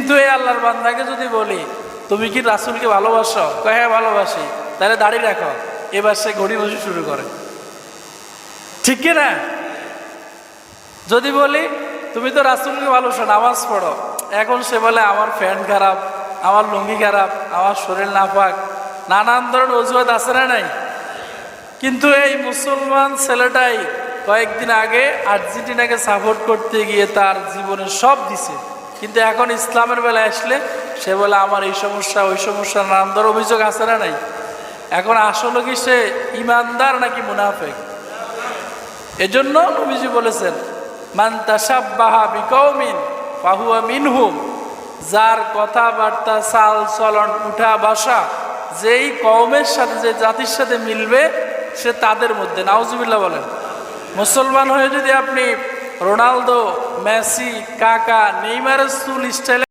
কিন্তু এই আল্লাহর বান্দাকে যদি বলি তুমি কি রাসূলকে ভালোবাসো, কয় হ্যাঁ ভালোবাসি, তাহলে দাড়ি রাখো, এবার সে ঘড়ি বসে শুরু করে, ঠিক কি না? যদি বলি তুমি তো রাসূলকে ভালোবাসো, নামাজ পড়ো, এখন সে বলে আমার ফ্যান খারাপ, আমার লুঙ্গি খারাপ, আমার শরীর নাপাক, নানান ধরনের অজুহাত আছে না নাই? কিন্তু এই মুসলমান ছেলেটাই কয়েকদিন আগে আর্জেন্টিনাকে সাপোর্ট করতে গিয়ে তার জীবনে সব দিছে, কিন্তু এখন ইসলামের বেলায় আসলে সে বলে আমার এই সমস্যা ওই সমস্যা, নানান ধরনের অভিযোগ আছে না নাই? এখন আসলে কি সে ইমানদার নাকি মুনাফিক? এজন্য নবীজি বলেছেন মান তাশাব্বাহা বিকওমিন ফাহুয়া মিনহুম, যার কথাবার্তা চাল চলন উঠা বসা যেই কওমের সাথে, যে জাতির সাথে মিলবে সে তাদের মধ্যে। নাউজুবিল্লাহ বলেন। মুসলমান হয়ে যদি আপনি রোনালদো, মেসি, কাকা, নেইমারের চুল স্টাইল